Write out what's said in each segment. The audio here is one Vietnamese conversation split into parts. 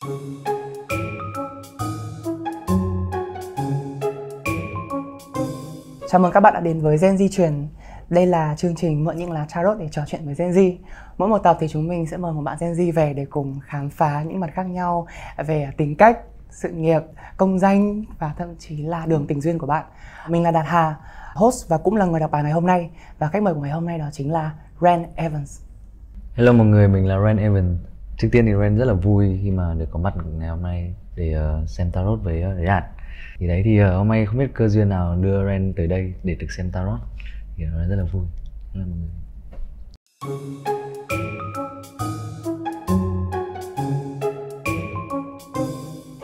Chào mừng các bạn đã đến với Gen Z truyền. Đây là chương trình mượn những lá tarot để trò chuyện với Gen Z. Mỗi một tập thì chúng mình sẽ mời một bạn Gen Z về để cùng khám phá những mặt khác nhau về tính cách, sự nghiệp, công danh và thậm chí là đường tình duyên của bạn. Mình là Đạt Hà, host và cũng là người đọc bài ngày hôm nay. Và khách mời của ngày hôm nay đó chính là Ren Evans. Hello mọi người, mình là Ren Evans. Trước tiên thì Ren rất là vui khi mà được có mặt ngày hôm nay để xem tarot với Đạt. Thì đấy thì hôm nay không biết cơ duyên nào đưa Ren tới đây để được xem tarot. Thì Ren rất là vui. Hello mọi người.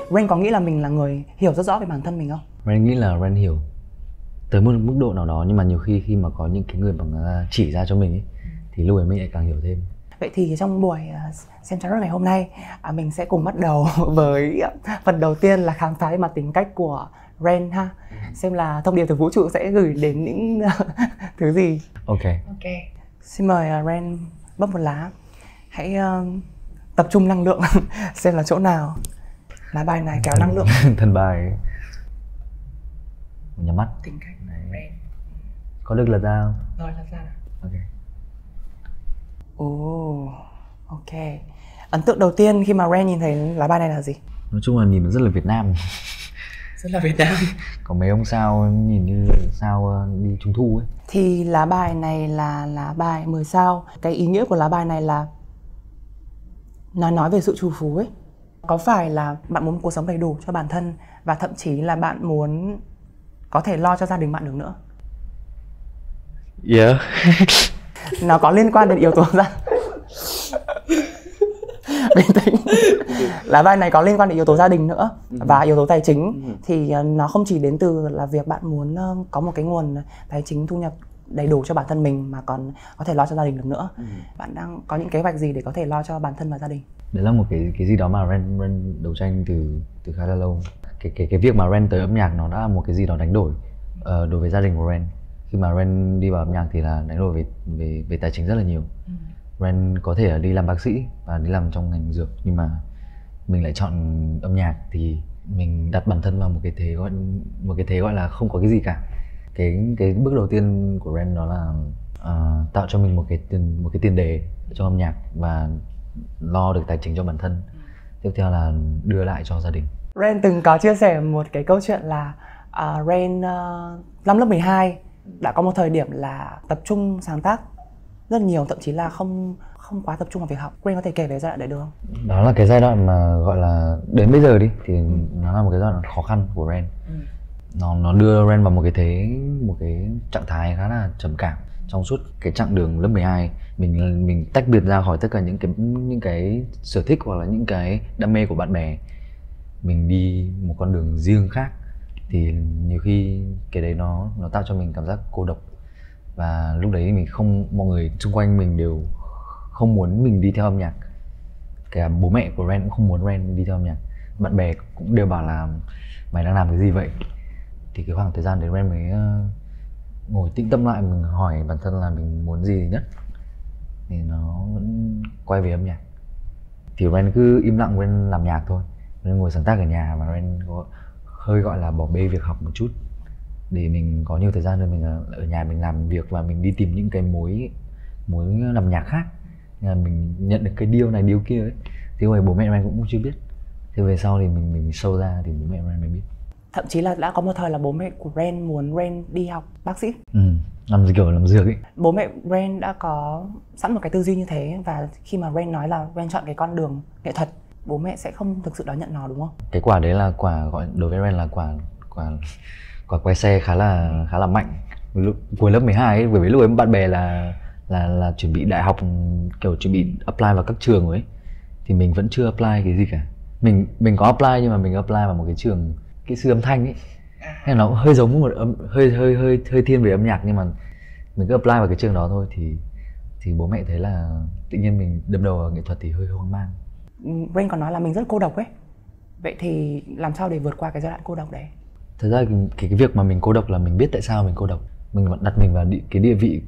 Ren có nghĩ là mình là người hiểu rất rõ về bản thân mình không? Ren nghĩ là Ren hiểu tới một mức độ nào đó, nhưng mà nhiều khi mà có những cái người mà chỉ ra cho mình ấy, thì lúc ấy mình lại càng hiểu thêm. Vậy thì trong buổi xem tarot ngày hôm nay, mình sẽ cùng bắt đầu với phần đầu tiên là khám phá về mặt tính cách của Ren ha. Xem là thông điệp từ vũ trụ sẽ gửi đến những thứ gì. Ok. Xin mời Ren bốc một lá. Hãy tập trung năng lượng xem là chỗ nào lá bài này kéo năng lượng. Thần bài. Nhắm mắt. Tính cách Ren. Có được lật ra không? Rồi lật ra nào. Ok. Ok. Ấn tượng đầu tiên khi mà Ren nhìn thấy lá bài này là gì? Nói chung là nhìn nó rất là Việt Nam. Rất là Việt Nam. Có mấy ông sao nhìn như sao đi trung thu ấy. Thì lá bài này là lá bài 10 sao. Cái ý nghĩa của lá bài này là nói về sự trù phú ấy. Có phải là bạn muốn một cuộc sống đầy đủ cho bản thân và thậm chí là bạn muốn có thể lo cho gia đình bạn được nữa? Yeah. Nó có liên quan đến yếu tố gia bình tĩnh. Lá bài này có liên quan đến yếu tố gia đình nữa và yếu tố tài chính. Thì nó không chỉ đến từ là việc bạn muốn có một cái nguồn tài chính thu nhập đầy đủ cho bản thân mình mà còn có thể lo cho gia đình được nữa. Bạn đang có những kế hoạch gì để có thể lo cho bản thân và gia đình? Đấy là một cái gì đó mà Ren đấu tranh từ khá là lâu. Cái việc mà Ren tới âm nhạc nó đã là một cái gì đó đánh đổi đối với gia đình của Ren. Khi mà Ren đi vào âm nhạc thì là đánh đổi về tài chính rất là nhiều. Ren có thể là đi làm bác sĩ và đi làm trong ngành dược, nhưng mà mình lại chọn âm nhạc thì mình đặt bản thân vào một cái thế gọi là không có cái gì cả. Cái bước đầu tiên của Ren đó là tạo cho mình một cái tiền đề cho âm nhạc và lo được tài chính cho bản thân. Tiếp theo là đưa lại cho gia đình. Ren từng có chia sẻ một cái câu chuyện là Ren năm lớp 12 đã có một thời điểm là tập trung sáng tác rất nhiều, thậm chí là không quá tập trung vào việc học. Ren có thể kể về giai đoạn đấy được không? Đó là cái giai đoạn mà gọi là đến bây giờ đi thì nó là một cái giai đoạn khó khăn của Ren. Nó đưa Ren vào một cái trạng thái khá là trầm cảm. Trong suốt cái chặng đường lớp 12, mình tách biệt ra khỏi tất cả những cái sở thích hoặc là những cái đam mê của bạn bè. Mình đi một con đường riêng khác, thì nhiều khi cái đấy nó tạo cho mình cảm giác cô độc. Và lúc đấy mọi người xung quanh mình đều không muốn mình đi theo âm nhạc. Cả bố mẹ của Ren cũng không muốn Ren đi theo âm nhạc. Bạn bè cũng đều bảo là mày đang làm cái gì vậy. Thì cái khoảng thời gian đấy Ren mới ngồi tĩnh tâm lại, mình hỏi bản thân là mình muốn gì nhất, thì nó vẫn quay về âm nhạc. Thì Ren cứ im lặng, Ren làm nhạc thôi. Ren ngồi sáng tác ở nhà và Ren hơi gọi là bỏ bê việc học một chút để mình có nhiều thời gian hơn. Mình ở nhà mình làm việc và mình đi tìm những cái mối làm nhạc khác. Nên là mình nhận được cái deal này deal kia ấy, thì hồi bố mẹ Ren cũng chưa biết. Thế về sau thì mình sâu ra thì bố mẹ Ren mới biết. Thậm chí là đã có một thời là bố mẹ của Ren muốn Ren đi học bác sĩ. Làm dược ấy. Bố mẹ Ren đã có sẵn một cái tư duy như thế, và khi mà Ren nói là Ren chọn cái con đường nghệ thuật, bố mẹ sẽ không thực sự đón nhận nó, đúng không? Cái quả đấy là quả gọi đối với Ren là quả quay xe khá là mạnh. Cuối lớp 12 ấy, bởi vì lúc ấy bạn bè là chuẩn bị đại học, kiểu chuẩn bị apply vào các trường rồi ấy, thì mình vẫn chưa apply cái gì cả. Mình có apply nhưng mà mình apply vào một cái trường kỹ sư âm thanh ấy, nên nó hơi giống một hơi thiên về âm nhạc, nhưng mà mình cứ apply vào cái trường đó thôi. Thì bố mẹ thấy là tự nhiên mình đâm đầu vào nghệ thuật thì hơi hoang mang. Ren còn nói là mình rất cô độc ấy. Vậy thì làm sao để vượt qua cái giai đoạn cô độc đấy? Thật ra cái việc mà mình cô độc là mình biết tại sao mình cô độc. Mình đặt mình vào cái địa vị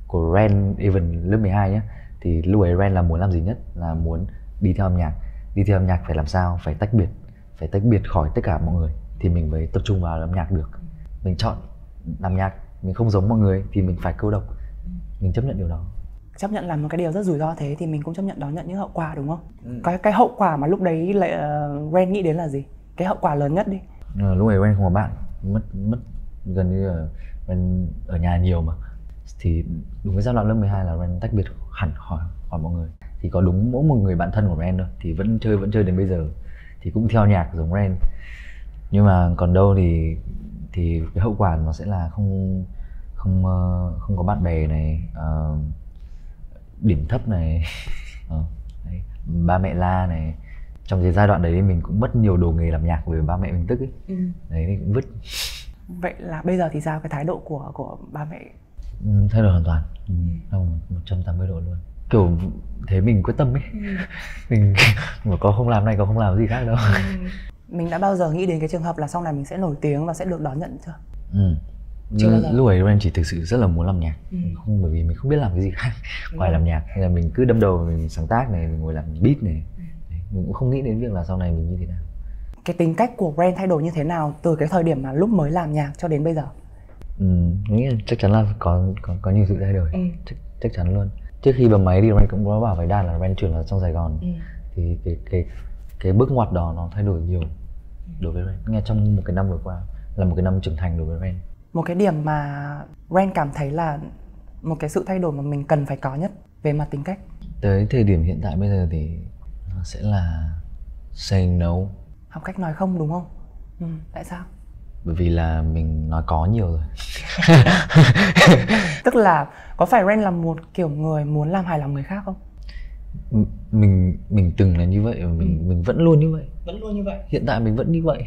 của Ren Evans lớp 12 nhé. Thì lúc ấy Ren là muốn làm gì nhất? Là muốn đi theo âm nhạc. đi theo âm nhạc phải làm sao, phải tách biệt khỏi tất cả mọi người thì mình mới tập trung vào âm nhạc được. Mình chọn làm nhạc, mình không giống mọi người thì mình phải cô độc. Mình chấp nhận điều đó. Chấp nhận là một cái điều rất rủi ro thế thì mình cũng chấp nhận đón nhận những hậu quả, đúng không? Cái hậu quả mà lúc đấy lại Ren nghĩ đến là gì? Cái hậu quả lớn nhất đi. Lúc ấy Ren không có bạn, mất gần như là Ren ở nhà nhiều mà. Thì đúng cái giai đoạn lớp 12 là Ren tách biệt hẳn khỏi mọi người. Thì có đúng mỗi một người bạn thân của Ren thôi, thì vẫn chơi đến bây giờ. Thì cũng theo nhạc giống Ren. Nhưng mà còn đâu thì cái hậu quả nó sẽ là không có bạn bè này, điểm thấp này, đấy, ba mẹ la này. Trong cái giai đoạn đấy mình cũng mất nhiều đồ nghề làm nhạc vì ba mẹ mình tức ấy. Đấy thì cũng vứt. Vậy là bây giờ thì sao, cái thái độ của ba mẹ? Thay đổi hoàn toàn, 180 độ luôn. Kiểu thế mình quyết tâm ấy. Mình mà có không làm này, có không làm gì khác đâu. Mình đã bao giờ nghĩ đến cái trường hợp là sau này mình sẽ nổi tiếng và sẽ được đón nhận chưa? Lúc ấy Ren chỉ thực sự rất là muốn làm nhạc. Không, bởi vì mình không biết làm cái gì khác ngoài làm nhạc, nên là mình cứ đâm đầu mình sáng tác này, mình ngồi làm beat này. Đấy, mình cũng không nghĩ đến việc là sau này mình như thế nào. Cái tính cách của Ren thay đổi như thế nào từ cái thời điểm mà lúc mới làm nhạc cho đến bây giờ? Nghĩ là chắc chắn là có nhiều sự thay đổi. Chắc chắn luôn. Trước khi bấm máy thì Ren cũng có bảo với Đan là Ren chuyển vào trong Sài Gòn. Thì cái bước ngoặt đó nó thay đổi nhiều đối với Ren. Nghe trong một cái năm vừa qua là một cái năm trưởng thành đối với Ren. Một cái điểm mà Ren cảm thấy là một cái sự thay đổi mà mình cần phải có nhất về mặt tính cách tới thời điểm hiện tại bây giờ thì nó sẽ là saying no. Học cách nói không, đúng không? Tại sao? Bởi vì là mình nói có nhiều rồi. Tức là có phải Ren là một kiểu người muốn làm hài lòng người khác không? Mình từng là như vậy và mình vẫn luôn như vậy. Vẫn luôn như vậy. Hiện tại mình vẫn như vậy.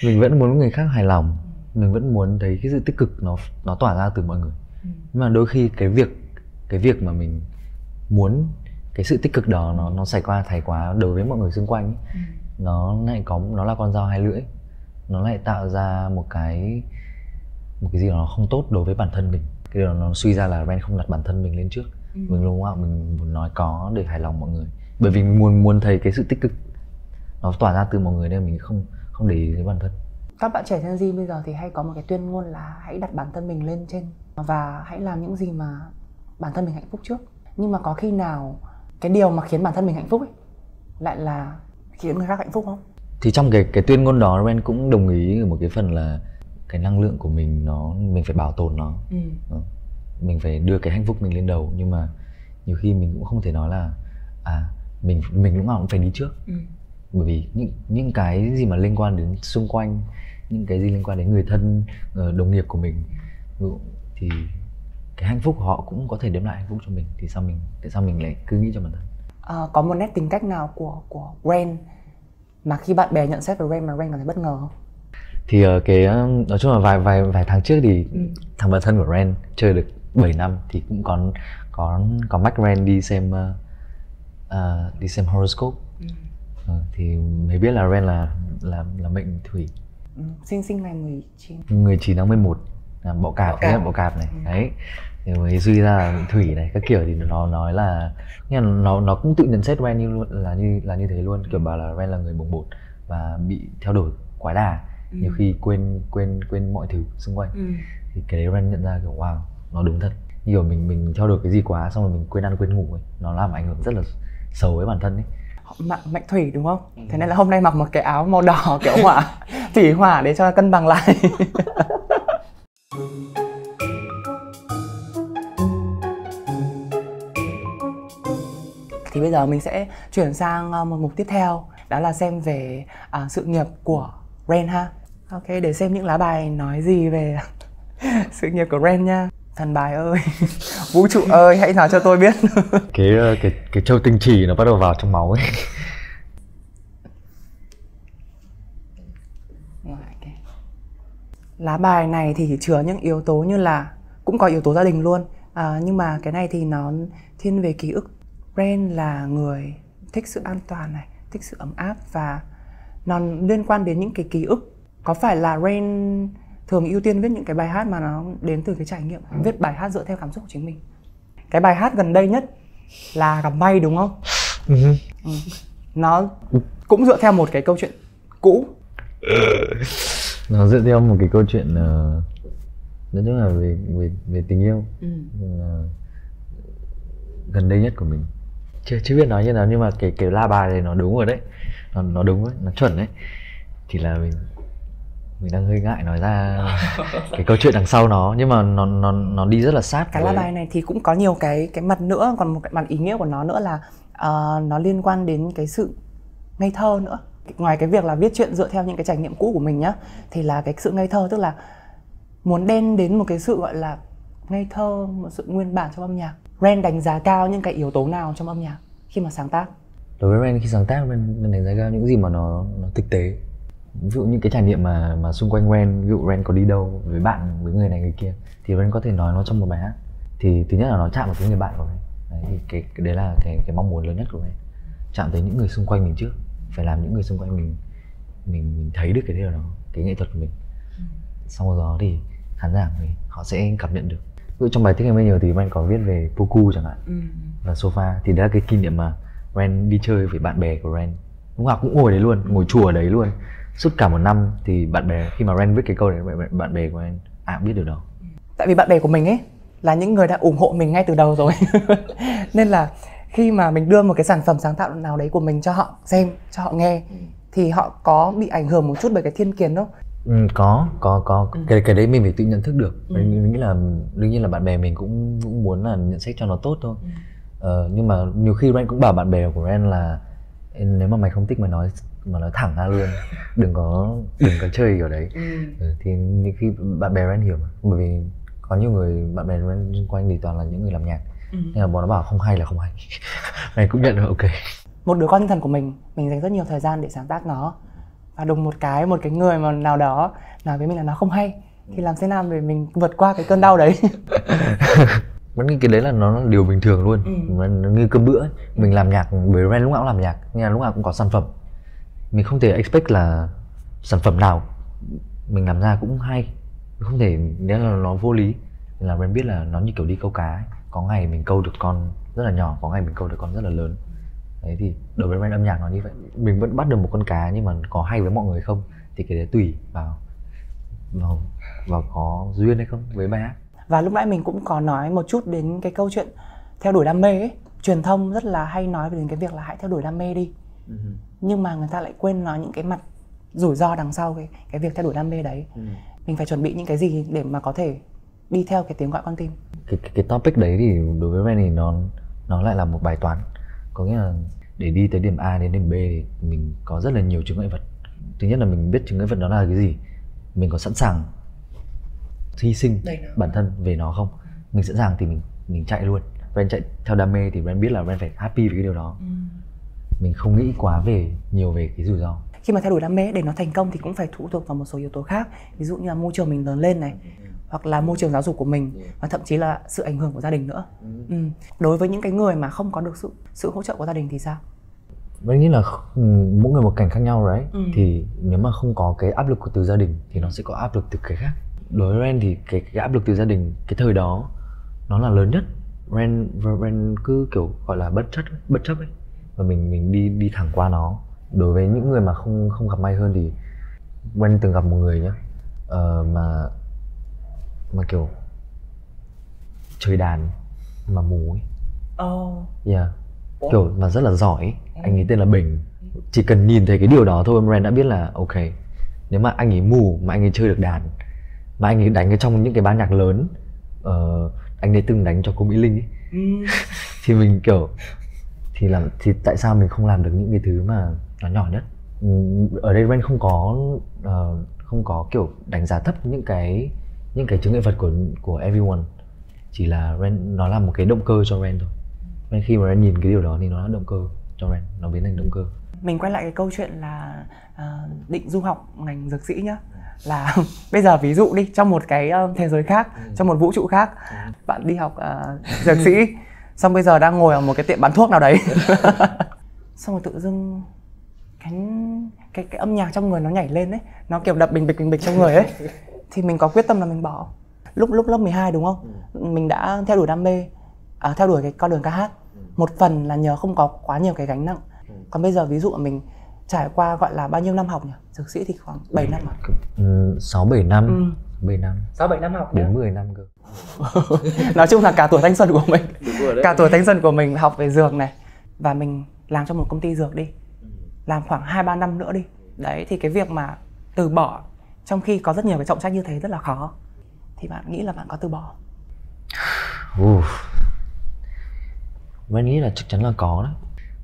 Mình vẫn muốn người khác hài lòng. Mình vẫn muốn thấy cái sự tích cực nó tỏa ra từ mọi người. Nhưng mà đôi khi cái việc mà mình muốn cái sự tích cực đó nó xảy qua thái quá đối với mọi người xung quanh ấy, nó là con dao hai lưỡi. Nó lại tạo ra một cái gì đó nó không tốt đối với bản thân mình. Cái điều nó suy ra là Ren không đặt bản thân mình lên trước. Mình luôn mình muốn nói có để hài lòng mọi người. Bởi vì mình muốn thấy cái sự tích cực nó tỏa ra từ mọi người nên mình không để ý đến bản thân. Các bạn trẻ Gen Z bây giờ thì hay có một cái tuyên ngôn là hãy đặt bản thân mình lên trên và hãy làm những gì mà bản thân mình hạnh phúc trước. Nhưng mà có khi nào cái điều mà khiến bản thân mình hạnh phúc ấy lại là khiến người khác hạnh phúc không? Thì trong cái tuyên ngôn đó Ren cũng đồng ý ở một cái phần là cái năng lượng của mình mình phải bảo tồn nó. Mình phải đưa cái hạnh phúc mình lên đầu, nhưng mà nhiều khi mình cũng không thể nói là mình lúc nào cũng phải đi trước. Bởi vì những cái gì mà liên quan đến xung quanh, những cái gì liên quan đến người thân, đồng nghiệp của mình, thì cái hạnh phúc của họ cũng có thể đem lại hạnh phúc cho mình. Thì tại sao mình lại cứ nghĩ cho bản thân? Có một nét tính cách nào của Ren mà khi bạn bè nhận xét về Ren mà Ren cảm thấy bất ngờ không? Thì nói chung là vài tháng trước thì thằng bạn thân của Ren chơi được 7 năm thì cũng có mách Ren đi xem horoscope. Thì mới biết là Ren là mệnh thủy. Sinh ngày 19 tháng 11 là bọ cạp này. Đấy. Thì mới suy ra là thủy này các kiểu thì nó nói là nó cũng tự nhận xét Ren như thế luôn, kiểu bảo là Ren là người bồng bột và bị theo đuổi quá đà, nhiều khi quên mọi thứ xung quanh. Thì cái đấy Ren nhận ra kiểu wow, nó đúng thật. Nhiều mình theo đuổi cái gì quá xong rồi mình quên ăn quên ngủ ấy, nó làm ảnh hưởng rất là xấu với bản thân ấy. Mệnh thủy đúng không? Thế nên là hôm nay mặc một cái áo màu đỏ kiểu hỏa, thủy hỏa để cho cân bằng lại. Thì bây giờ mình sẽ chuyển sang một mục tiếp theo, đó là xem về sự nghiệp của Ren ha. Ok, để xem những lá bài nói gì về sự nghiệp của Ren nha. Thần bài ơi, vũ trụ ơi, hãy nói cho tôi biết. cái châu tinh trì nó bắt đầu vào trong máu ấy. Lá bài này thì chứa những yếu tố như là cũng có yếu tố gia đình luôn, nhưng mà cái này thì nó thiên về ký ức. Ren là người thích sự an toàn này, thích sự ấm áp và nó liên quan đến những cái ký ức. Có phải là Ren thường ưu tiên viết những cái bài hát mà nó đến từ cái trải nghiệm, viết bài hát dựa theo cảm xúc của chính mình? Cái bài hát gần đây nhất là Gặp May đúng không? nó cũng dựa theo một cái câu chuyện cũ. Nó dựa theo một cái câu chuyện nói chung là về tình yêu gần đây nhất của mình. Chưa biết nói như nào, nhưng mà cái la bài này nó đúng rồi đấy, nó đúng đấy, nó chuẩn đấy. Thì là mình đang hơi ngại nói ra cái câu chuyện đằng sau nó, nhưng mà nó đi rất là sát. Cái la bài này thì cũng có nhiều cái mặt nữa, còn một cái mặt ý nghĩa của nó nữa là nó liên quan đến cái sự ngây thơ nữa. Ngoài cái việc là viết chuyện dựa theo những cái trải nghiệm cũ của mình nhá, thì là cái sự ngây thơ, tức là muốn đem đến một cái sự gọi là ngây thơ, một sự nguyên bản trong âm nhạc. Ren đánh giá cao những cái yếu tố nào trong âm nhạc khi mà sáng tác? Đối với Ren, khi sáng tác, Ren đánh giá cao những gì mà nó thực tế. Ví dụ những cái trải nghiệm mà xung quanh Ren, ví dụ Ren có đi đâu với bạn, với người này người kia, thì Ren có thể nói nó trong một bài hát. Thì thứ nhất là nó chạm vào cái người bạn của Ren. Đấy, thì cái đấy là cái mong muốn lớn nhất của Ren. Chạm tới những người xung quanh mình trước, phải làm những người xung quanh mình thấy được cái điều đó, cái nghệ thuật của mình. Xong rồi đó thì khán giả của mình họ sẽ cảm nhận được. Ví dụ trong bài Thích Em Bây Giờ thì Ren có viết về Poku chẳng hạn, và Sofa. Thì đấy là cái kỷ niệm mà Ren đi chơi với bạn bè của Ren. Lúc nào cũng ngồi đấy luôn, ngồi chùa ở đấy luôn. Suốt cả một năm thì bạn bè, khi mà Ren viết cái câu đấy, bạn bè của Ren biết điều đó. Tại vì bạn bè của mình ấy là những người đã ủng hộ mình ngay từ đầu rồi. Nên là khi mà mình đưa một cái sản phẩm sáng tạo nào đấy của mình cho họ xem, cho họ nghe, thì họ có bị ảnh hưởng một chút bởi cái thiên kiến không? Có. Cái đấy mình phải tự nhận thức được. Mình nghĩ là đương nhiên là bạn bè mình cũng muốn là nhận xét cho nó tốt thôi. Nhưng mà nhiều khi Ren cũng bảo bạn bè của Ren là nếu mà mày không thích mày nói thẳng ra luôn, đừng có chơi kiểu đấy. Thì nhiều khi bạn bè Ren hiểu mà, bởi vì có nhiều người bạn bè Ren xung quanh thì toàn là những người làm nhạc, nên là bọn nó bảo không hay là không hay. Ren cũng nhận được, ok. Một đứa con tinh thần của mình dành rất nhiều thời gian để sáng tác nó, và đùng một cái người mà nào đó nói với mình là nó không hay, thì làm thế nào để mình vượt qua cái cơn đau đấy? Vẫn nghĩ cái đấy là nó là điều bình thường luôn. Nó như cơm bữa ấy. Mình làm nhạc, bởi Ren lúc nào cũng làm nhạc, nhưng mà lúc nào cũng có sản phẩm. Mình không thể expect là sản phẩm nào mình làm ra cũng hay, mình không thể, nếu là nó vô lý. Nên là Ren biết là nó như kiểu đi câu cá ấy. Có ngày mình câu được con rất là nhỏ, có ngày mình câu được con rất là lớn. Đấy, thì đối với Ren âm nhạc nó như vậy. Mình vẫn bắt được một con cá, nhưng mà có hay với mọi người không thì cái đấy tùy vào có duyên hay không với bài hát. Và lúc nãy mình cũng có nói một chút đến cái câu chuyện theo đuổi đam mê ấy. Truyền thông rất là hay nói về cái việc là hãy theo đuổi đam mê đi. Nhưng mà người ta lại quên nói những cái mặt rủi ro đằng sau cái việc theo đuổi đam mê đấy. Mình phải chuẩn bị những cái gì để mà có thể đi theo cái tiếng gọi con tim? Cái topic đấy thì đối với Ren thì nó lại là một bài toán. Có nghĩa là để đi tới điểm A đến điểm B thì mình có rất là nhiều chướng ngại vật. Thứ nhất là mình biết chướng ngại vật đó là cái gì, mình có sẵn sàng hy sinh bản thân về nó không. Mình sẵn sàng thì mình chạy luôn. Ren chạy theo đam mê thì Ren biết là Ren phải happy với cái điều đó. Mình không nghĩ quá nhiều về cái rủi ro. Khi mà theo đuổi đam mê để nó thành công thì cũng phải phụ thuộc vào một số yếu tố khác. Ví dụ như là môi trường mình lớn lên này, hoặc là môi trường giáo dục của mình, và thậm chí là sự ảnh hưởng của gia đình nữa. Đối với những cái người mà không có được sự hỗ trợ của gia đình thì sao? Mình nghĩ là mỗi người một cảnh khác nhau đấy. Thì nếu mà không có cái áp lực từ gia đình thì nó sẽ có áp lực từ cái khác. Đối với Ren thì cái áp lực từ gia đình cái thời đó nó là lớn nhất. Ren cứ kiểu gọi là bất chấp ấy, và mình đi thẳng qua nó. Đối với những người mà không gặp may hơn thì Ren từng gặp một người nhá, mà kiểu chơi đàn mà mù ấy. Kiểu mà rất là giỏi ấy. Anh ấy tên là Bình. Chỉ cần nhìn thấy cái điều đó thôi Ren đã biết là ok, nếu mà anh ấy mù mà anh ấy chơi được đàn, mà anh ấy đánh ở trong những cái ban nhạc lớn, anh ấy từng đánh cho cô Mỹ Linh ấy. Thì mình kiểu thì tại sao mình không làm được những cái thứ mà nó nhỏ nhất. Ở đây Ren không có kiểu đánh giá thấp những cái chướng ngại vật của everyone. Chỉ là nó là một cái động cơ cho Ren thôi. Nên khi mà Ren nhìn cái điều đó thì nó là động cơ cho Ren, nó biến thành động cơ. Mình quay lại cái câu chuyện là định du học ngành dược sĩ nhá. Là bây giờ ví dụ đi, trong một cái thế giới khác, trong một vũ trụ khác, bạn đi học dược sĩ, xong bây giờ đang ngồi ở một cái tiệm bán thuốc nào đấy. Xong rồi tự dưng cái âm nhạc trong người nó nhảy lên ấy, nó kiểu đập bình bịch trong người ấy. Thì mình có quyết tâm là mình bỏ. Lúc lớp 12 đúng không? Mình đã theo đuổi đam mê, theo đuổi cái con đường ca hát. Một phần là nhờ không có quá nhiều cái gánh nặng Còn bây giờ ví dụ mình trải qua gọi là bao nhiêu năm học nhỉ? Dược sĩ thì khoảng 7 năm à? 6-7 năm. 7 năm. 6-7 năm học đến 10 năm cơ. Nói chung là cả tuổi thanh xuân của mình. Cả tuổi thanh xuân của mình học về dược này. Và mình làm trong một công ty dược đi. Làm khoảng 2-3 năm nữa đi. Đấy, thì cái việc mà từ bỏ trong khi có rất nhiều cái trọng trách như thế rất là khó. Thì bạn nghĩ là bạn có từ bỏ? Mình nghĩ là chắc chắn là có đấy.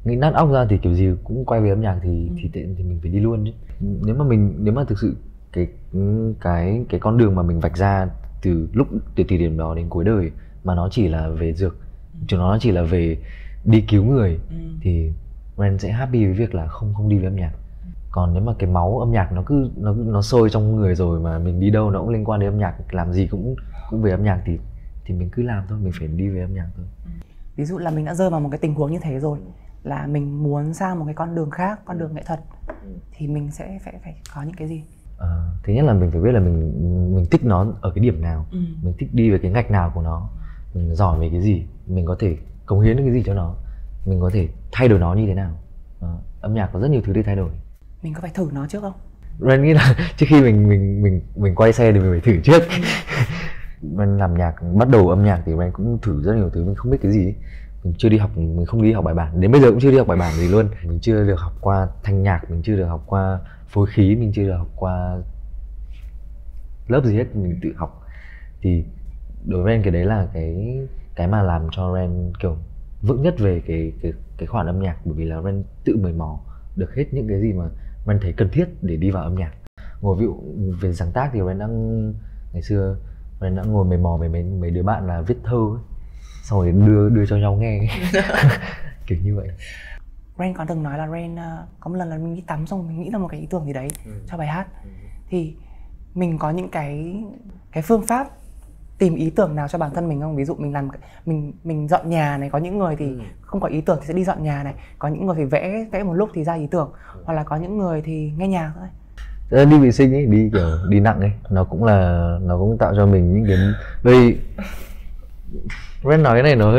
Nghĩ nát óc ra thì kiểu gì cũng quay về âm nhạc thì mình phải đi luôn chứ. Nếu mà thực sự cái con đường mà mình vạch ra từ điểm đó đến cuối đời mà nó chỉ là về dược, nó chỉ là về đi cứu người, thì Ren sẽ happy với việc là không đi với âm nhạc. Còn nếu mà cái máu âm nhạc nó sôi trong người rồi mà mình đi đâu nó cũng liên quan đến âm nhạc, làm gì cũng về âm nhạc thì mình cứ làm thôi, mình phải đi về âm nhạc thôi. Ví dụ là mình đã rơi vào một cái tình huống như thế rồi, là mình muốn sang một cái con đường khác, con đường nghệ thuật, thì mình sẽ phải có những cái gì? Thứ nhất là mình phải biết là mình thích nó ở cái điểm nào, mình thích đi về cái ngạch nào của nó, mình giỏi về cái gì, mình có thể cống hiến được cái gì cho nó, mình có thể thay đổi nó như thế nào. Âm nhạc có rất nhiều thứ để thay đổi. Mình có phải thử nó trước không? Ren nghĩ là trước khi mình quay xe thì mình phải thử trước. Ren làm nhạc, bắt đầu âm nhạc thì Ren cũng thử rất nhiều thứ, mình không biết cái gì ấy. Mình chưa đi học, mình không đi học bài bản, đến bây giờ cũng chưa đi học bài bản gì luôn. Mình chưa được học qua thanh nhạc, mình chưa được học qua phối khí, mình chưa được học qua lớp gì hết, mình tự học. Thì đối với Ren cái đấy là cái mà làm cho Ren kiểu vững nhất về cái khoản âm nhạc, bởi vì là Ren tự mày mò được hết những cái gì mà Ren thấy cần thiết để đi vào âm nhạc. Ngồi ví dụ về sáng tác thì ngày xưa Ren đã ngồi mày mò với mấy đứa bạn là viết thơ ấy, xong rồi đưa cho nhau nghe. Kiểu như vậy. Ren có từng nói là Ren có một lần là mình đi tắm xong mình nghĩ ra một cái ý tưởng gì đấy cho bài hát. Thì mình có những cái phương pháp tìm ý tưởng nào cho bản thân mình không? Ví dụ mình dọn nhà này, có những người thì không có ý tưởng thì sẽ đi dọn nhà này, có những người thì vẽ một lúc thì ra ý tưởng, hoặc là có những người thì nghe nhạc thôi. Đi vệ sinh ấy, đi kiểu đi nặng ấy, nó cũng tạo cho mình những cái đây. Ren nói cái này nó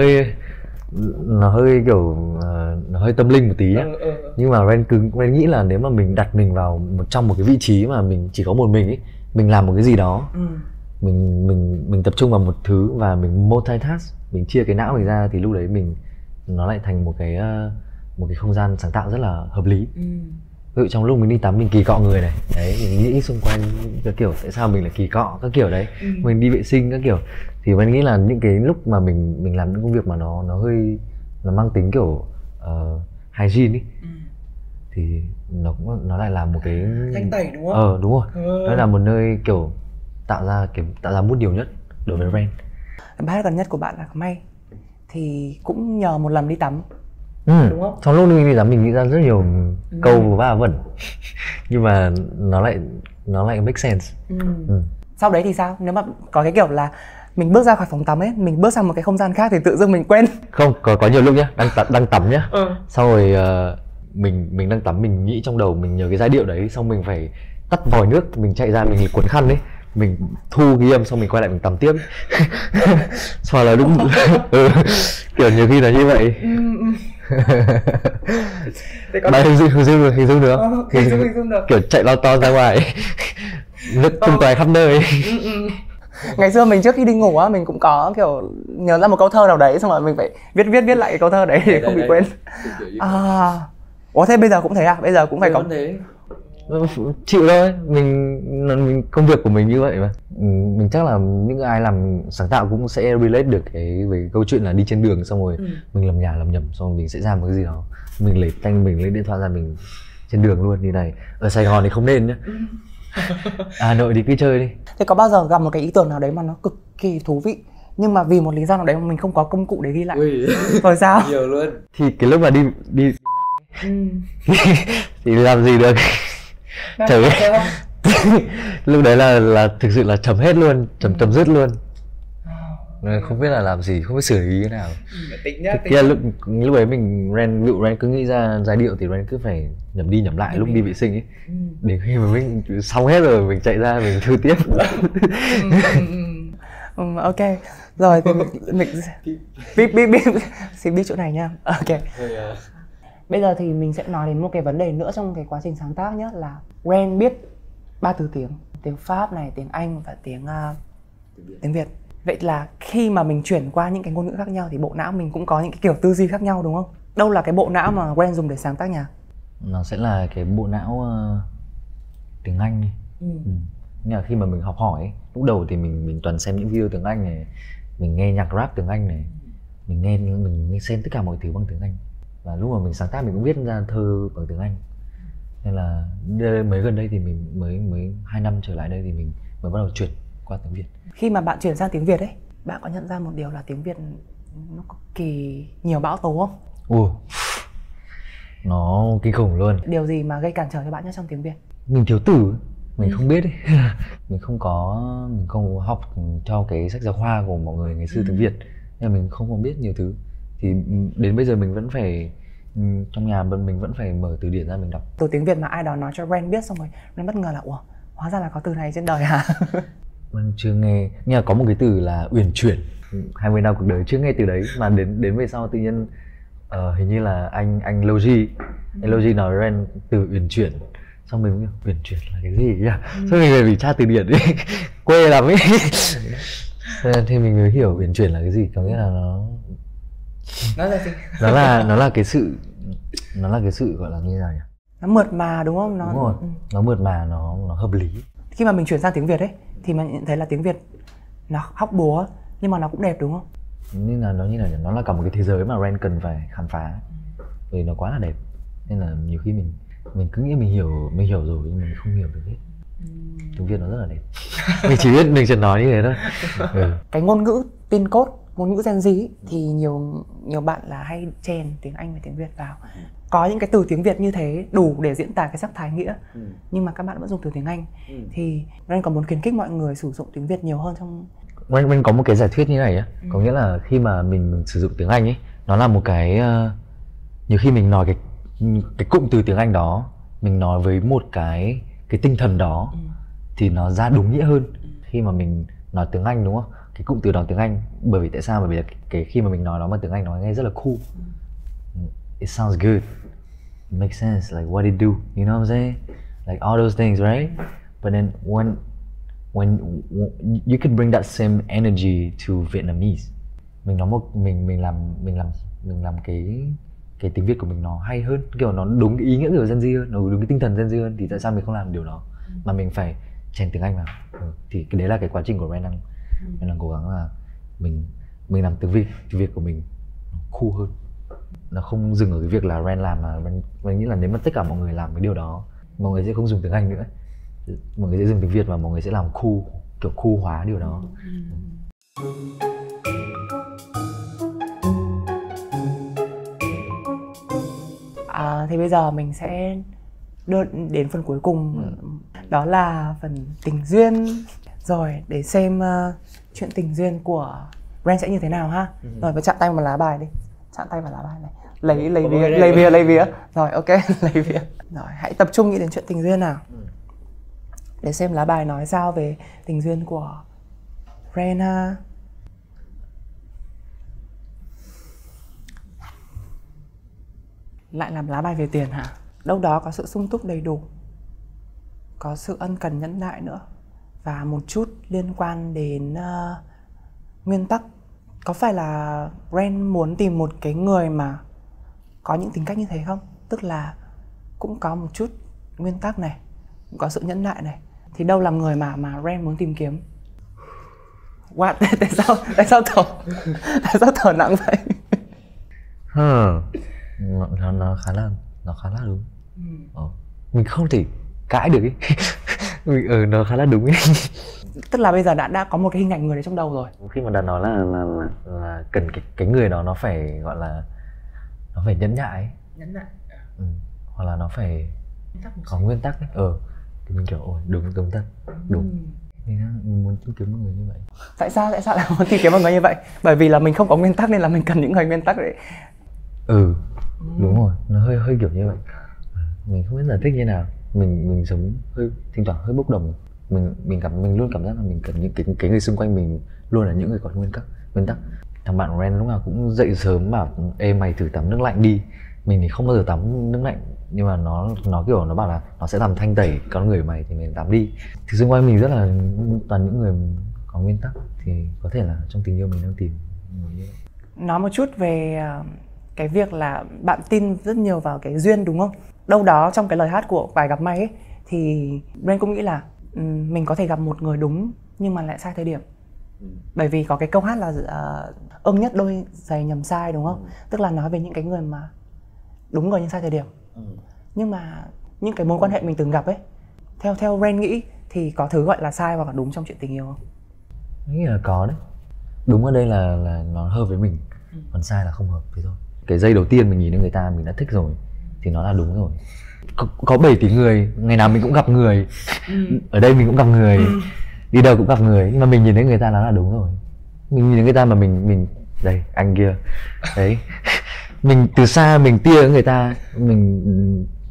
hơi kiểu nó hơi tâm linh một tí nhá. Nhưng mà Ren nghĩ là nếu mà mình đặt mình vào trong một cái vị trí mà mình chỉ có một mình ấy, mình làm một cái gì đó, mình tập trung vào một thứ và mình multitask, mình chia cái não mình ra, thì lúc đấy nó lại thành một cái không gian sáng tạo rất là hợp lý. Ví dụ trong lúc mình đi tắm mình kỳ cọ người này, đấy, mình nghĩ xung quanh cái kiểu tại sao mình lại kỳ cọ các kiểu đấy, mình đi vệ sinh các kiểu, thì mình nghĩ là những cái lúc mà mình làm những công việc mà nó mang tính kiểu hygiene ấy, thì nó lại là một cái thanh tẩy, đúng không? Đúng rồi. Nó là một nơi kiểu tạo ra mood nhiều nhất đối với Ren. Bài hát gần nhất của bạn là May, thì cũng nhờ một lần đi tắm. Đúng không? Trong lúc mình đi tắm mình nghĩ ra rất nhiều câu va vẩn. Nhưng mà nó lại make sense. Sau đấy thì sao? Nếu mà có cái kiểu là mình bước ra khỏi phòng tắm ấy, mình bước sang một cái không gian khác thì tự dưng mình quên. Không, có nhiều lúc nhá, đang tắm nhá. Sau rồi mình đang tắm, mình nghĩ trong đầu mình nhớ cái giai điệu đấy, xong mình phải tắt vòi nước, mình chạy ra, mình cuốn khăn ấy, mình thu ghi âm xong mình quay lại mình tắm tiếp. Sau là đúng. Kiểu nhiều khi là như vậy. Bạn hình dung được không? Hình dung được. Kiểu chạy bao to ra ngoài, nước tung tóe khắp nơi. Ngày xưa mình trước khi đi ngủ á, mình cũng có kiểu nhớ ra một câu thơ nào đấy, xong rồi mình phải viết lại cái câu thơ đấy để không bị quên. Ủa thế bây giờ cũng thế à? Bây giờ cũng phải có thế. Chịu thôi, mình công việc của mình như vậy mà. Mình chắc là những ai làm sáng tạo cũng sẽ relate được về câu chuyện là đi trên đường xong rồi mình lầm nhầm xong rồi mình sẽ ra một cái gì đó, mình lấy điện thoại ra, mình trên đường luôn như này. Ở Sài Gòn thì không nên nhá. Hà Nội thì cứ chơi đi. Thế có bao giờ gặp một cái ý tưởng nào đấy mà nó cực kỳ thú vị, nhưng mà vì một lý do nào đấy mà mình không có công cụ để ghi lại? Rồi sao? Nhiều luôn. Thì cái lúc mà đi thì làm gì được. Trời ơi. Lúc đấy là thực sự là chấm hết luôn, chấm dứt luôn. Không biết là làm gì, không biết xử lý thế nào. Lúc ấy Ren cứ nghĩ ra giai điệu thì Ren cứ phải nhẩm đi nhẩm lại lúc đi vệ sinh ấy. Để khi mà mình xong hết rồi mình chạy ra mình thư tiếp. Ok. Rồi thì mình biết chỗ này nha. Ok. Bây giờ thì mình sẽ nói đến một cái vấn đề nữa trong cái quá trình sáng tác nhé, là Ren biết 3 thứ tiếng. Tiếng Pháp này, tiếng Anh và tiếng Việt. Vậy là khi mà mình chuyển qua những cái ngôn ngữ khác nhau thì bộ não mình cũng có những cái kiểu tư duy khác nhau đúng không? Đâu là cái bộ não mà Ren dùng để sáng tác nhạc? Nó sẽ là cái bộ não tiếng Anh đi. Nhưng mà khi mà mình học hỏi ấy, lúc đầu thì mình toàn xem những video tiếng Anh này, mình nghe nhạc rap tiếng Anh này, mình xem tất cả mọi thứ bằng tiếng Anh. Và lúc mà mình sáng tác mình cũng viết ra thơ bằng tiếng Anh. Nên là mới gần đây thì mình mới 2 năm trở lại đây thì mình mới bắt đầu chuyển qua tiếng Việt. Khi mà bạn chuyển sang tiếng Việt ấy, bạn có nhận ra một điều là tiếng Việt nó cực kỳ nhiều bão tố không? Nó kinh khủng luôn. Điều gì mà gây cản trở cho bạn nhất trong tiếng Việt? Mình thiếu từ, mình không biết ấy. mình không học theo cái sách giáo khoa của mọi người ngày xưa tiếng Việt, nên mình không có biết nhiều thứ. Thì đến bây giờ mình vẫn phải trong nhà mình vẫn phải mở từ điển ra mình đọc. Từ tiếng Việt mà ai đó nói cho Ren biết xong rồi Ren bất ngờ là ủa, hóa ra là có từ này trên đời hả? Mình chưa nghe, nhưng mà có một cái từ là uyển chuyển. 20 năm cuộc đời chưa nghe từ đấy, mà đến về sau tự nhiên hình như là anh Logi nói Ren từ uyển chuyển, xong mình uyển chuyển là cái gì nhỉ? Xong mình phải tra từ điển đi, quê lắm ấy. Thì mình mới hiểu uyển chuyển là cái gì, có nghĩa là Nó là gì? nó là cái sự gọi là như nào nhỉ? Nó mượt mà đúng không? Đúng rồi, nó mượt mà, nó hợp lý. Khi mà mình chuyển sang tiếng Việt ấy thì mình nhận thấy là tiếng Việt nó hóc búa nhưng mà nó cũng đẹp đúng không? Nên là nó là cả một cái thế giới mà Ren cần phải khám phá, vì nó quá là đẹp. Nên là nhiều khi mình cứ nghĩ mình hiểu rồi nhưng mình không hiểu được hết. Tiếng Việt nó rất là đẹp. Mình chỉ nói như thế thôi. Cái ngôn ngữ pin code, ngôn ngữ Gen Z ấy, thì nhiều bạn là hay chèn tiếng Anh và tiếng Việt vào. Có những cái từ tiếng Việt như thế đủ để diễn tả cái sắc thái nghĩa, nhưng mà các bạn vẫn dùng từ tiếng Anh. Thì Ren còn muốn khuyến khích mọi người sử dụng tiếng Việt nhiều hơn trong... Ren có một cái giải thuyết như này á, có nghĩa là khi mà mình sử dụng tiếng Anh ấy, nó là một cái nhiều khi mình nói cái cụm từ tiếng Anh đó, mình nói với một cái tinh thần đó thì nó ra đúng nghĩa hơn khi mà mình nói tiếng Anh, đúng không? Cái cụm từ đó tiếng Anh, bởi vì tại sao? Bởi vì cái khi mà mình nói nó bằng tiếng Anh nó nghe rất là cool. It sounds good, it makes sense, like what it do, you know what I'm saying? Like all those things, right? But then when you could bring that same energy to Vietnamese, mình làm cái tiếng Việt của mình nó hay hơn, kiểu nó đúng cái ý nghĩa của Gen Z hơn, nó đúng cái tinh thần Gen Z hơn, thì tại sao mình không làm điều đó mà mình phải chèn tiếng Anh vào? Thì cái đấy là cái quá trình của Ren đang cố gắng là mình làm tiếng Việt của mình cool hơn. Nó không dừng ở cái việc là Ren làm, mà Ren nghĩ là nếu mà tất cả mọi người làm cái điều đó, mọi người sẽ không dùng tiếng Anh nữa, mọi người sẽ dùng tiếng Việt và mọi người sẽ làm cool, kiểu cool hóa điều đó. Thì bây giờ mình sẽ đưa đến phần cuối cùng, đó là phần tình duyên. Rồi để xem chuyện tình duyên của Ren sẽ như thế nào ha. Rồi phải chạm tay vào lá bài đi, chạm tay vào lá bài này, lấy vía. Rồi ok, lấy vía. Rồi hãy tập trung nghĩ đến chuyện tình duyên nào, để xem lá bài nói sao về tình duyên của Ren ha. Lại làm lá bài về tiền hả? Đâu đó có sự sung túc đầy đủ, có sự ân cần nhẫn nại nữa, và một chút liên quan đến nguyên tắc. Có phải là Ren muốn tìm một cái người mà có những tính cách như thế không? Tức là cũng có một chút nguyên tắc này, cũng có sự nhẫn nại này. Thì đâu là người mà Ren muốn tìm kiếm? What? Tại sao thở nặng vậy? Nó khá là đúng. Mình không thể cãi được ấy. Nó khá là đúng ấy. Tức là bây giờ đã có một cái hình ảnh người đấy trong đầu rồi. Khi mà đã nói là cần cái người đó nó phải gọi là nó phải nhẫn nại ấy. Hoặc là nó phải có nguyên tắc ấy. Thì mình kiểu ôi đúng thật, đúng. Mình muốn tìm kiếm một người như vậy. Tại sao lại muốn tìm kiếm một người như vậy? Bởi vì là mình không có nguyên tắc nên là mình cần những người nguyên tắc đấy. Đúng rồi, nó hơi kiểu như vậy. Mình không biết giải thích như nào. Mình sống thỉnh thoảng hơi bốc đồng. Mình luôn cảm giác là mình cần những cái người xung quanh mình luôn là những người có nguyên tắc. Thằng bạn Ren lúc nào cũng dậy sớm bảo ê mày thử tắm nước lạnh đi, Mình thì không bao giờ tắm nước lạnh, nhưng mà nó kiểu nó bảo là nó sẽ làm thanh tẩy con người của mày thì mình tắm đi. Thì xung quanh mình rất là toàn những người có nguyên tắc, thì có thể là trong tình yêu mình đang tìm người như vậy. Nói một chút về cái việc là bạn tin rất nhiều vào cái duyên đúng không? Đâu đó trong cái lời hát của bài Gặp May ấy, thì Ren cũng nghĩ là mình có thể gặp một người đúng nhưng mà lại sai thời điểm. Bởi vì có cái câu hát là ưng nhất đôi giày nhầm sai đúng không? Tức là nói về những cái người mà đúng người nhưng sai thời điểm. Nhưng mà những cái mối quan hệ mình từng gặp ấy, theo Ren nghĩ thì có thứ gọi là sai hoặc là đúng trong chuyện tình yêu không? Mình nghĩ là có đấy. Đúng ở đây là nó hợp với mình, còn sai là không hợp thế thôi. Cái giây đầu tiên mình nhìn thấy người ta mình đã thích rồi thì nó là đúng rồi. Có 7 tỷ người, ngày nào mình cũng gặp người. Ở đây mình cũng gặp người, đi đâu cũng gặp người, nhưng mà mình nhìn thấy người ta nó là đúng rồi. Mình nhìn thấy người ta mà mình đây anh kia đấy mình từ xa mình tia người ta,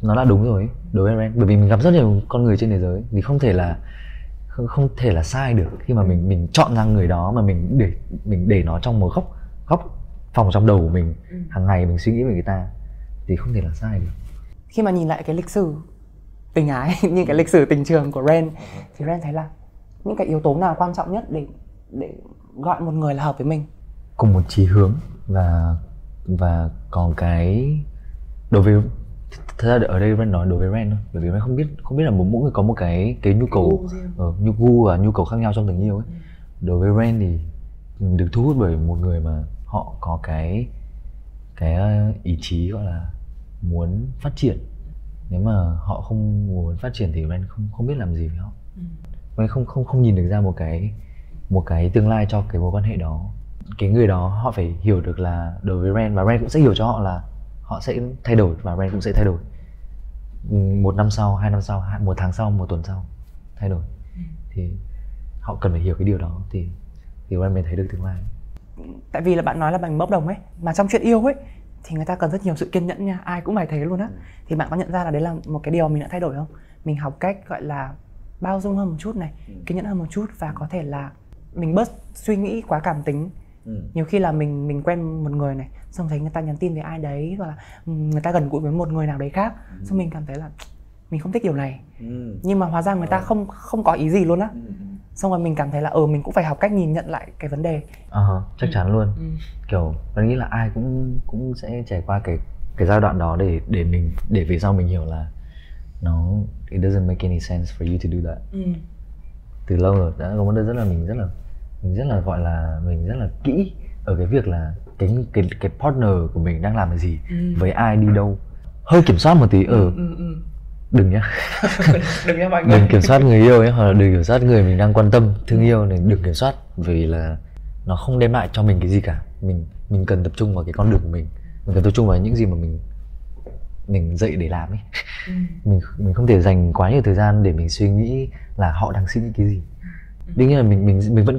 nó đã đúng rồi đối với em. Bởi vì mình gặp rất nhiều con người trên thế giới thì không thể là sai được khi mà mình chọn ra người đó mà mình để nó trong một góc phòng trong đầu của mình, hàng ngày mình suy nghĩ về người ta thì không thể là sai được. Khi mà nhìn lại cái lịch sử tình ái, những cái lịch sử tình trường của Ren thì Ren thấy là những cái yếu tố nào quan trọng nhất để gọi một người là hợp với mình? Cùng một chí hướng và còn cái đối với, thật ra ở đây Ren nói đối với Ren thôi, bởi vì Ren không biết là mỗi người có một cái nhu cầu, nhu gu và nhu cầu khác nhau trong tình yêu ấy. Đối với Ren thì được thu hút bởi một người mà họ có cái ý chí gọi là muốn phát triển. Nếu mà họ không muốn phát triển thì Ren không biết làm gì với họ. Ren không nhìn được ra một cái tương lai cho cái mối quan hệ đó. Cái người đó họ phải hiểu được là đối với Ren, và Ren cũng sẽ hiểu cho họ là họ sẽ thay đổi và Ren cũng sẽ thay đổi. 1 năm sau, 2 năm sau, 1 tháng sau, 1 tuần sau thay đổi. Thì họ cần phải hiểu cái điều đó thì Ren mới thấy được tương lai. Tại vì là bạn nói là bằng bốc đồng ấy, mà trong chuyện yêu ấy thì người ta cần rất nhiều sự kiên nhẫn nha, ai cũng phải thế luôn á. Thì bạn có nhận ra là đấy là một cái điều mình đã thay đổi không? Mình học cách gọi là bao dung hơn một chút này, kiên nhẫn hơn một chút, và có thể là mình bớt suy nghĩ quá cảm tính. Nhiều khi là mình quen một người này, xong thấy người ta nhắn tin với ai đấy, hoặc là người ta gần gũi với một người nào đấy khác, xong mình cảm thấy là mình không thích điều này, nhưng mà hóa ra người ta không có ý gì luôn á. Xong rồi mình cảm thấy là mình cũng phải học cách nhìn nhận lại cái vấn đề. Chắc chắn luôn. Kiểu mình nghĩ là ai cũng sẽ trải qua cái giai đoạn đó để về sau mình hiểu là it doesn't make any sense for you to do that. Từ lâu rồi đã có vấn đề, mình rất là gọi là mình rất là kỹ ở cái việc là cái partner của mình đang làm cái gì, với ai đi đâu, hơi kiểm soát một tí đừng nhá đừng nha mọi người, đừng kiểm soát người yêu ấy, hoặc là đừng kiểm soát người mình đang quan tâm thương yêu này, đừng kiểm soát, vì là nó không đem lại cho mình cái gì cả. Mình cần tập trung vào cái con đường của mình cần tập trung vào những gì mà mình dậy để làm ấy. Mình không thể dành quá nhiều thời gian để mình suy nghĩ là họ đang suy nghĩ cái gì. Đương nhiên là mình vẫn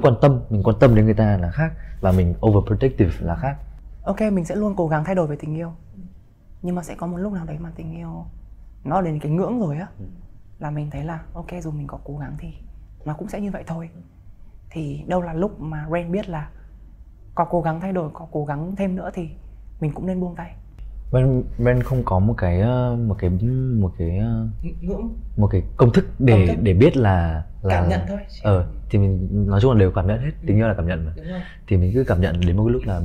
quan tâm đến người ta là khác, và mình overprotective là khác. Ok, mình sẽ luôn cố gắng thay đổi về tình yêu, nhưng mà sẽ có một lúc nào đấy mà tình yêu nó đến cái ngưỡng rồi á, là mình thấy là ok, dù mình có cố gắng thì nó cũng sẽ như vậy thôi. Thì đâu là lúc mà Ren biết là có cố gắng thay đổi, có cố gắng thêm nữa thì mình cũng nên buông tay. Ren không có một cái ngưỡng, một cái công thức để biết là cảm nhận thôi. Thì mình nói chung là đều cảm nhận hết, tình yêu là cảm nhận mà. Thì mình cứ cảm nhận đến một cái lúc là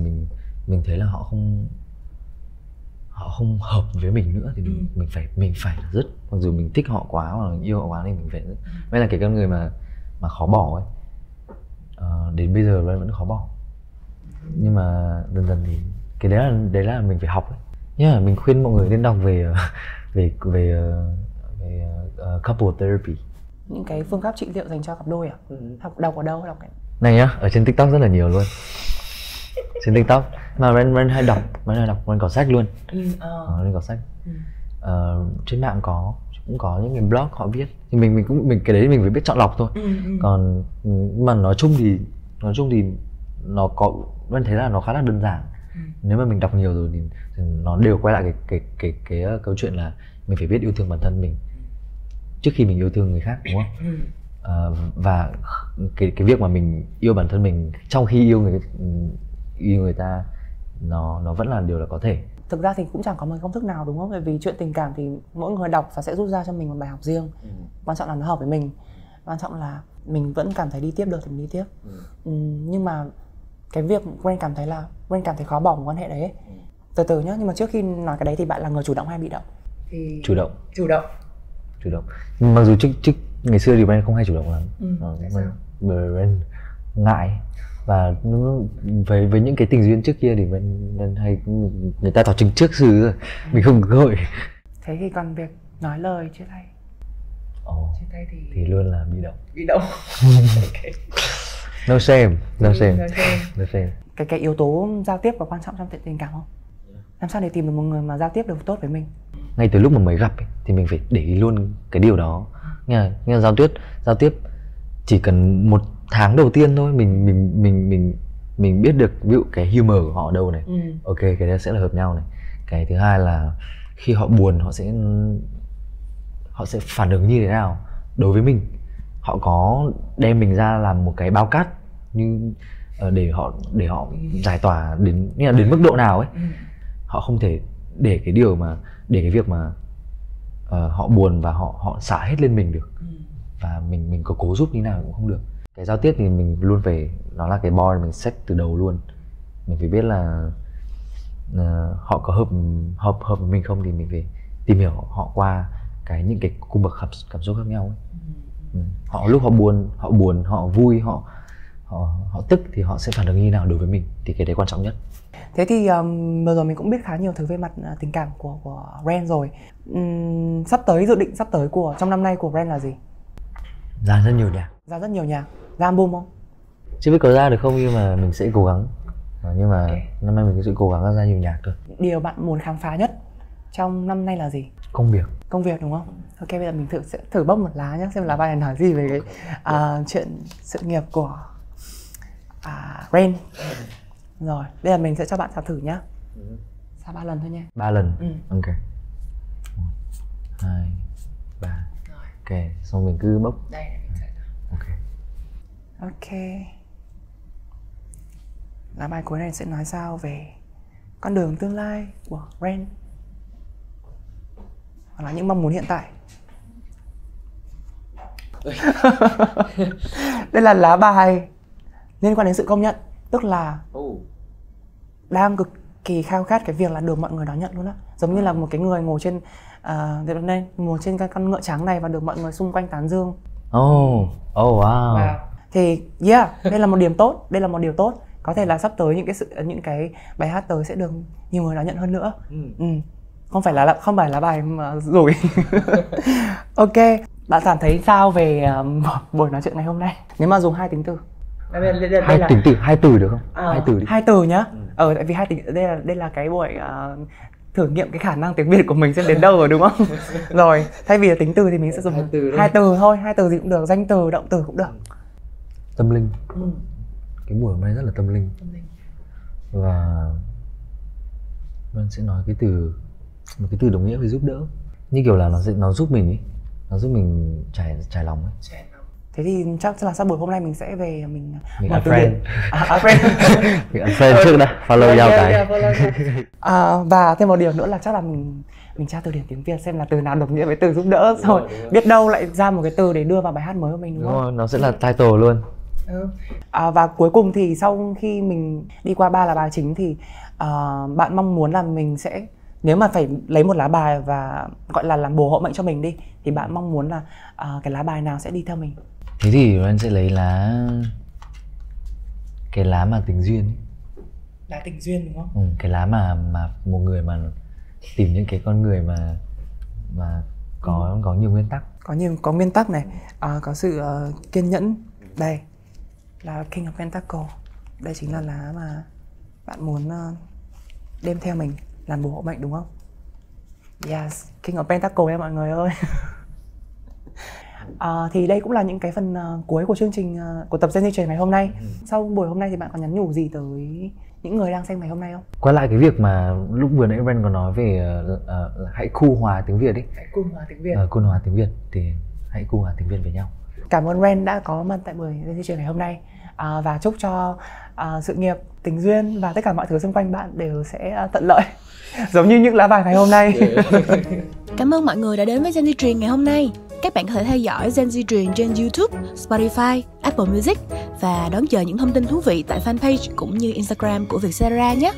mình thấy là họ không hợp với mình nữa thì mình phải dứt. Mặc dù mình thích họ quá hoặc là mình yêu họ quá thì mình phải dứt. Đây là cái con người mà khó bỏ ấy. Đến bây giờ vẫn khó bỏ, nhưng mà dần dần thì cái đấy là mình phải học ấy. Nhưng mà mình khuyên mọi người nên đọc về couple therapy, những cái phương pháp trị liệu dành cho cặp đôi. Đọc ở đâu? Đọc cái này nhá, ở trên TikTok rất là nhiều luôn. Trên TikTok mà Ren hay đọc, Ren có sách luôn. Ren có sách. Trên mạng cũng có những cái blog họ viết, thì mình cái đấy mình phải biết chọn lọc thôi. Còn mà nói chung thì nó có, Ren thấy là nó khá là đơn giản. Nếu mà mình đọc nhiều rồi thì nó đều quay lại cái câu chuyện là mình phải biết yêu thương bản thân mình trước khi mình yêu thương người khác, đúng không? Và cái việc mà mình yêu bản thân mình trong khi yêu người ta nó vẫn là điều là có thể. thực ra thì cũng chẳng có một công thức nào đúng không? Bởi vì chuyện tình cảm thì mỗi người đọc và sẽ rút ra cho mình một bài học riêng. Quan trọng là nó hợp với mình, quan trọng là mình vẫn cảm thấy đi tiếp được thì mình đi tiếp. Nhưng mà cái việc Ren cảm thấy khó bỏ một quan hệ đấy ấy. Từ từ nhá, nhưng mà trước khi nói cái đấy thì bạn là người chủ động hay bị động? Thì chủ động. Chủ động. Mặc dù trước ngày xưa thì Ren không hay chủ động lắm. Bởi Ren ngại, và với những cái tình duyên trước kia thì Ren hay người ta tỏ tình trước xứ rồi, mình không có cơ hội. Thế thì còn việc nói lời chia tay? Chia tay thì luôn là bị động. Okay. No shame. Cái yếu tố giao tiếp có quan trọng trong chuyện tình cảm không? Làm sao để tìm được một người mà giao tiếp được tốt với mình? Ngay từ lúc mà mới gặp ấy, thì mình phải để ý luôn cái điều đó. Nghe là giao tiếp chỉ cần 1 tháng đầu tiên thôi, mình biết được ví dụ cái humor của họ ở đâu này. Ok, cái đấy sẽ là hợp nhau này. Cái thứ hai là khi họ buồn họ sẽ phản ứng như thế nào đối với mình. Họ có đem mình ra làm một cái bao cát như để họ giải tỏa đến mức độ nào ấy. Họ không thể để cái việc mà họ buồn và họ xả hết lên mình được. Và mình có cố giúp như nào cũng không được. Cái giao tiếp thì mình luôn phải, nó là cái bar mình set từ đầu luôn. Mình phải biết là họ có hợp với mình không, thì mình phải tìm hiểu họ qua những cái cung bậc cảm xúc khác nhau ấy. Lúc họ buồn, họ vui, họ tức thì họ sẽ phản ứng như nào đối với mình, thì cái đấy quan trọng nhất. Thế thì vừa rồi mình cũng biết khá nhiều thứ về mặt tình cảm của Ren rồi. Dự định sắp tới trong năm nay của Ren là gì? Ra rất nhiều nhạc. Ra album không? Chưa biết có ra được không, nhưng mà mình sẽ cố gắng. Nhưng mà năm nay mình sẽ cố gắng ra nhiều nhạc thôi. Điều bạn muốn khám phá nhất trong năm nay là gì? Công việc đúng không? Ok, bây giờ mình sẽ thử bốc một lá nhé, xem lá bài này nói gì về cái chuyện sự nghiệp của Ren. Rồi, bây giờ mình sẽ cho bạn xào thử nhá. Xào 3 lần thôi nha. 3 lần? Ok. 1, 2, 3. Ok, xong mình cứ bốc. Đây, mình sẽ... Ok. Lá bài cuối này sẽ nói sao về con đường tương lai của Ren, hoặc là những mong muốn hiện tại. Đây là lá bài liên quan đến sự công nhận, tức là đang cực kỳ khao khát cái việc là được mọi người đón nhận luôn á. Giống như là một cái người ngồi trên ngồi trên cái con ngựa trắng này và được mọi người xung quanh tán dương. Wow. Thì đây là một điều tốt. Có thể là sắp tới những cái bài hát tới sẽ được nhiều người đón nhận hơn nữa. Không phải là bài mà rủi. Ok, bạn cảm thấy sao về buổi nói chuyện ngày hôm nay? Nếu mà dùng 2 tính từ. Hai từ được không? 2 từ đi. 2 từ nhá. Tại vì 2 tính đây là cái buổi thử nghiệm cái khả năng tiếng Việt của mình xem đến đâu rồi đúng không? Rồi, thay vì là tính từ thì mình sẽ dùng 2 từ thôi, 2 từ gì cũng được, danh từ, động từ cũng được. Tâm linh. Cái buổi hôm nay rất là tâm linh. Và mình sẽ nói một cái từ đồng nghĩa với giúp đỡ, như kiểu là nó giúp mình ấy, nó giúp mình trải lòng ấy. Thế thì chắc là sau buổi hôm nay mình sẽ về mình friend. Mình friend trước đã, follow nhau cái. Và thêm một điều nữa là chắc là mình tra từ điển tiếng Việt xem là từ nào đồng nghĩa với từ giúp đỡ, rồi biết đâu lại ra một cái từ để đưa vào bài hát mới của mình, đúng không? Nó sẽ là title luôn. Và cuối cùng thì sau khi mình đi qua 3 lá bài chính thì bạn mong muốn là mình sẽ, nếu mà phải lấy một lá bài và gọi là làm bùa hộ mệnh cho mình đi, thì bạn mong muốn là cái lá bài nào sẽ đi theo mình? Thế thì anh sẽ lấy cái lá mà tình duyên ấy. Lá tình duyên đúng không? Cái lá mà một người mà tìm những cái con người mà có nhiều nguyên tắc. Có nguyên tắc này, có sự kiên nhẫn. Đây là King of Pentacle. Đây chính là lá mà bạn muốn đem theo mình làm bùa hộ mệnh đúng không? Yes, King of Pentacle em mọi người ơi. Thì đây cũng là những cái phần cuối của chương trình của tập Gen Z Truyền ngày hôm nay. Sau buổi hôm nay thì bạn có nhắn nhủ gì tới những người đang xem ngày hôm nay không? Quay lại cái việc mà lúc vừa nãy Ren có nói về hãy cool hòa tiếng Việt ấy. Hãy cool hòa tiếng Việt. Cool hòa tiếng Việt thì hãy cool hòa tiếng Việt với nhau. Cảm ơn Ren đã có mặt tại buổi Gen Z Truyền ngày hôm nay, và chúc cho sự nghiệp, tình duyên và tất cả mọi thứ xung quanh bạn đều sẽ tận lợi giống như những lá bài ngày hôm nay. Cảm ơn mọi người đã đến với Gen Z Truyền ngày hôm nay. Các bạn có thể theo dõi Gen Z Truyền trên YouTube, Spotify, Apple Music và đón chờ những thông tin thú vị tại fanpage cũng như Instagram của Vietcetera nhé.